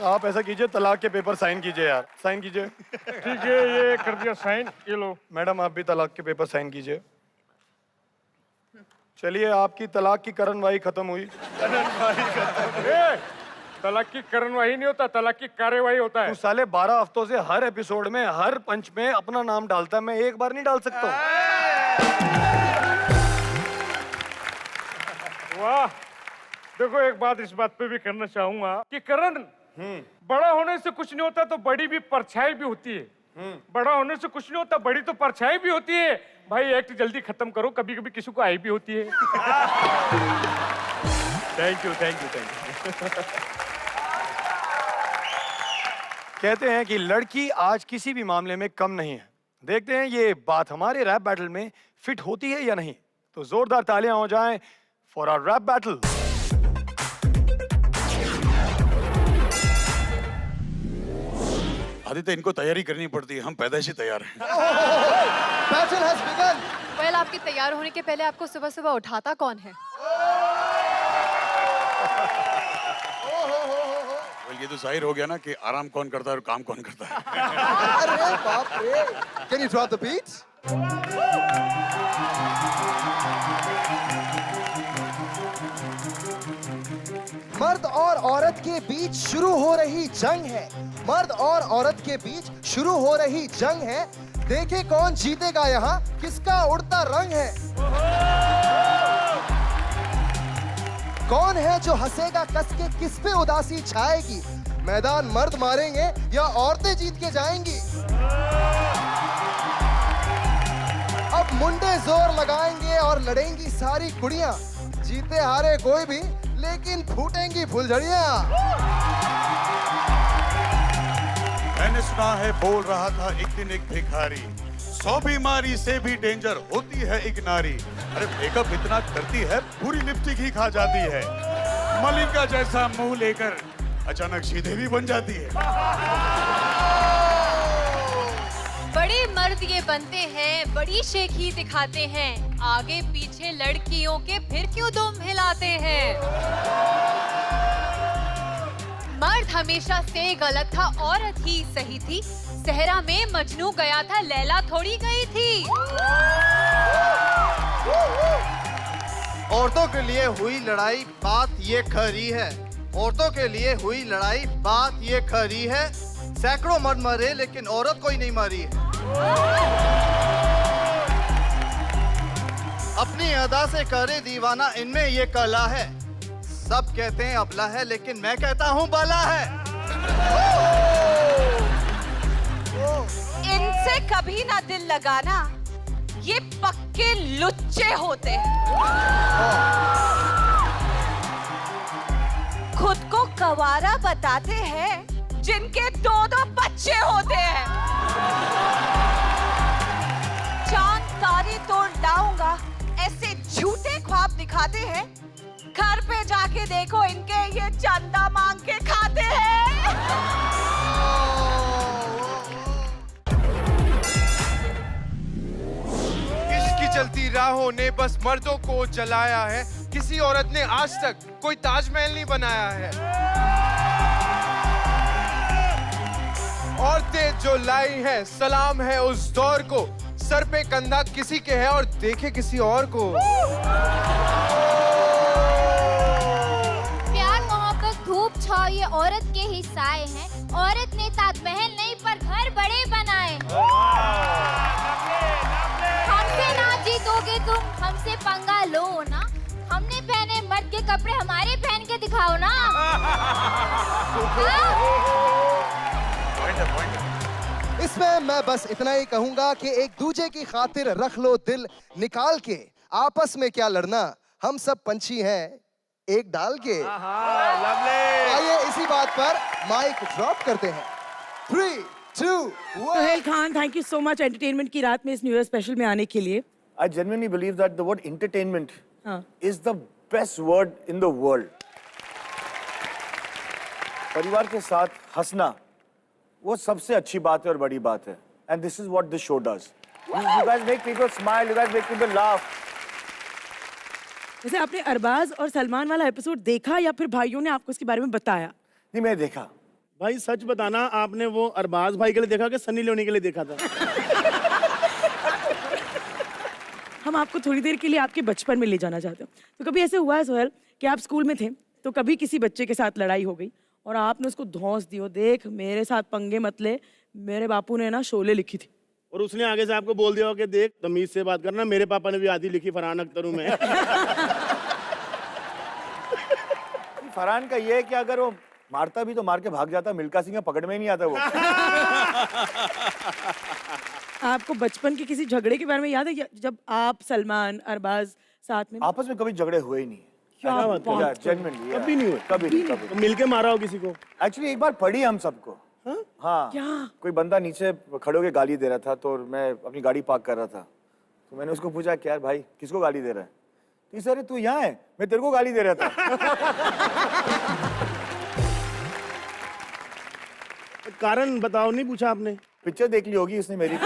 आप ऐसा कीजिए, तलाक के पेपर साइन कीजिए यार, साइन कीजिए। ठीक है, ये कर दिया साइन, ये लो। मैडम आप भी तलाक के पेपर साइन कीजिए। चलिए, आपकी तलाक की कर्रवाई खत्म हुई। ए, तलाक की कर्रवाई नहीं होता, तलाक की कार्यवाही होता है। तू साले 12 हफ्तों से हर एपिसोड में, हर पंच में अपना नाम डालता है, मैं एक बार नहीं डाल सकता हूँ। वाह, देखो एक बात इस बात पे भी करना चाहूंगा कि करण, बड़ा होने से कुछ नहीं होता तो बड़ी भी परछाई भी होती है। बड़ा होने से कुछ नहीं होता, बड़ी तो परछाई भी होती है। भाई एक्ट जल्दी खत्म करो, कभी कभी किसी को आई भी होती है। Thank you, thank you, thank you. कहते हैं कि लड़की आज किसी भी मामले में कम नहीं है। देखते हैं ये बात हमारे रैप बैटल में फिट होती है या नहीं। तो जोरदार तालियां हो जाएं for our rap battle. Aditya, इनको तैयारी करनी पड़ती है, हम पैदाइशी तैयार हैं। Battle has begin. वेल, आपके तैयार होने के पहले आपको सुबह सुबह उठाता कौन है? ये तो जाहिर हो गया ना कि आराम कौन करता है और काम कौन करता है। अरे बाप रे, can you drop the beats? मर्द और औरत के बीच शुरू हो रही जंग है। मर्द और औरत के बीच शुरू हो रही जंग है। देखे कौन जीतेगा यहाँ, किसका उड़ता रंग है। कौन है जो हंसेगा कस के, किस पे उदासी छाएगी। मैदान मर्द मारेंगे या औरतें जीत के जाएंगी। अब मुंडे जोर लगाएंगे और लड़ेंगी सारी कुड़ियां। जीते हारे कोई भी, लेकिन फूटेंगी फुलझड़ियां। मैंने सुना है, बोल रहा था एक दिन एक भिखारी, 100 बीमारी से भी डेंजर होती है एक नारी। अरे मेकअप इतना करती है, पूरी लिपस्टिक ही खा जाती है। मलिका जैसा मुंह लेकर अचानक सीधे भी बन जाती है। बड़े मर्द ये बनते हैं, बड़ी शेख ही दिखाते हैं। आगे पीछे लड़कियों के फिर क्यों दुम हिलाते हैं। मर्द हमेशा से गलत था, औरत ही सही थी। सहरा में मजनू गया था, लैला थोड़ी गई थी। औरतों के लिए हुई लड़ाई, बात ये खरी है। औरतों के लिए हुई लड़ाई, बात ये खरी है। सैकड़ों मर्द मरे लेकिन औरत कोई नहीं मरी है। अपनी अदा से करे दीवाना, इनमें ये कला है। सब कहते हैं अबला है, लेकिन मैं कहता हूँ बाला है। इनसे कभी ना दिल लगाना, ये पक्के लुच्चे होते हैं। खुद को कवारा बताते हैं, जिनके 2-2 बच्चे होते हैं। चांद तारे तोड़ लाऊंगा, ऐसे झूठे ख्वाब दिखाते हैं। घर पे जाके देखो, इनके ये चंदा मांग के खाते हैं। इश्क की चलती राहों ने बस मर्दों को जलाया है। किसी औरत ने आज तक कोई ताजमहल नहीं बनाया है। औरतें जो लाई हैं, सलाम है उस दौर को। सर पे कंधा किसी के है और देखे किसी और को। प्यार मोहब्बत धूप छाव ये औरत के ही साए हैं। औरत ने ताजमहल नहीं पर घर बड़े बनाए। हमसे ना जीतोगे तुम, हमसे पंगा लो ना। हमने पहने मर्द के कपड़े, हमारे पहन के दिखाओ ना। इसमें मैं बस इतना ही कहूंगा कि एक दूजे की खातिर रख लो दिल निकाल के। आपस में क्या लड़ना, हम सब पंछी हैं एक डाल के। आइए इसी बात पर माइक ड्रॉप करते हैं। 3, 2, 1। Sohail Khan, thank you so much entertainment की रात में इस न्यू ईयर स्पेशल में आने के लिए। I genuinely believe that the word entertainment is the best word in the world. परिवार के साथ हंसना वो सबसे अच्छी बात है और बड़ी बात है. And this is what this show does. You guys make people smile, you guys make people laugh. वैसे आपने अरबाज और सलमान वाला एपिसोड देखा या फिर भाइयों ने आपको इसके बारे में बताया? नहीं, मैं देखा. भाई सच बताना, आपने वो अरबाज भाई के लिए देखा कि सनी लियोनी के लिए देखा था? हम आपको थोड़ी देर के लिए आपके बचपन में ले जाना चाहते हैं। तो कभी ऐसे हुआ है सोहेल कि आप स्कूल में थे तो कभी किसी बच्चे के साथ लड़ाई हो गई और आपने उसको धौंस दी हो, देख मेरे साथ पंगे मत ले, मेरे बापू ने ना शोले लिखी थी, और उसने आगे से आपको बोल दिया हो कि देख तमीज से बात करना, मेरे पापा ने भी आधी लिखी फरहान अख्तर हूं मैं। फरहान का ये है कि अगर वो मारता भी तो मार के भाग जाता, मिल्खा सिंह पकड़ में ही नहीं आता वो। आपको बचपन के किसी झगड़े के बारे में याद है जब आप सलमान अरबाज साथ में? आपस में कभी झगड़े हुए ही नहीं। क्या बात कर रहे हो? जेन्युइनली कभी नहीं हुए? कभी नहीं। मिलके मारा हो किसी को? एक्चुअली एक बार पड़ी हम सबको। हाँ, क्या? कोई बंदा नीचे खड़े होके गाली दे रहा था, तो मैं अपनी गाड़ी पार्क कर रहा था, तो मैंने उसको पूछा क्या यार भाई किसको गाली दे रहा है? तो सर तू यहाँ है, मैं तेरे को गाली दे रहा था। कारण बताओ, नहीं पूछा आपने? पिक्चर देख ली होगी उसने मेरी।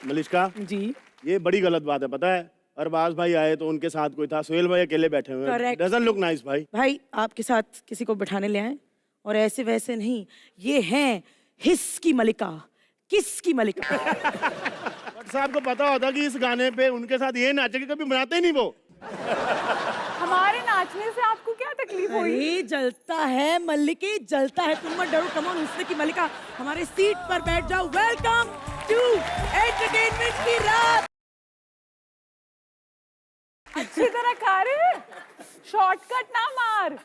मलिश्का जी ये बड़ी गलत बात है, पता है? अरबाज भाई आए तो उनके साथ कोई था, सोहेल भाई अकेले बैठे हुए हैं। Correct. डजंट लुक नाइस भाई। भाई आपके साथ किसी को बिठाने ले आए और ऐसे वैसे नहीं, ये हैं हिस की मलिका, किस की मलिका। बट साहब को पता होता कि इस गाने पे उनके साथ ये नाचेगी, कभी बनाते ही नहीं वो। हमारे नाचने से आपको क्या तकलीफ हुई? अरे जलता है मल्लिके, जलता है, तुम मत डरो। कम ऑन हुस्न की मलिका, हमारे सीट पर बैठ जाओ। वेलकम टू एंटरटेनमेंट की रात। अच्छी तरह खा रहे हैं, शॉर्टकट ना मार।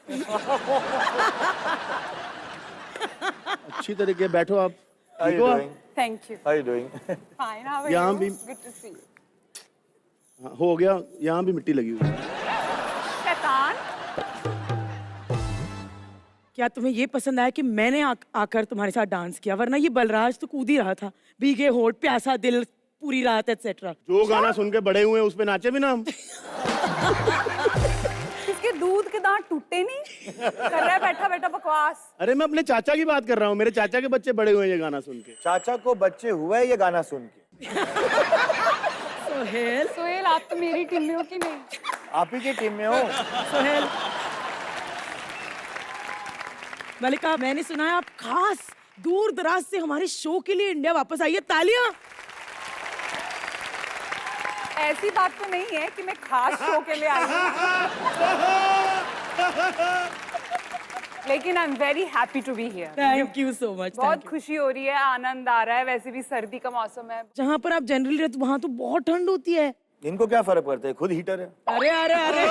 अच्छी तरीके बैठो आप। How you doing? Thank you. How you doing? Fine, how are यहाँ यू? भी- गुड टू सी यू। हाँ, हो गया, यहाँ भी मिट्टी लगी हुई है। शैतान, क्या तुम्हें ये पसंद आया कि मैंने आकर तुम्हारे साथ डांस किया? वरना ये बलराज तो कूद ही रहा था, भीगे होठ, प्यासा दिल, पूरी रात एटसेट्रा। जो गाना सुन के बड़े हुए हैं उस पे नाचे भी ना हम। इसके दूध के दांत टूटे नहीं? कर रहा है बैठा बैठा बकवास। अरे मैं अपने चाचा की बात कर रहा हूँ, मेरे चाचा के बच्चे बड़े हुए हैं ये गाना सुन के। चाचा को बच्चे हुए ये गाना सुन के। सोहेल, सोहेल आप तो मेरी टीम में हो कि नहीं? आप ही की टीम में हो। सोहेल, मलिका मैंने सुना है आप खास दूर दराज से हमारे शो के लिए इंडिया वापस आई है। तालियां। ऐसी बात तो नहीं है कि मैं खास शो के लिए आई हूँ, लेकिन I am very happy to be here. Thank you so much. बहुत खुशी हो रही है, आनंद आ रहा है। वैसे भी सर्दी का मौसम है। जहाँ पर आप जनरली रहते वहाँ तो बहुत ठंड होती है। इनको क्या फर्क पड़ता है, खुद हीटर है। अरे अरे अरे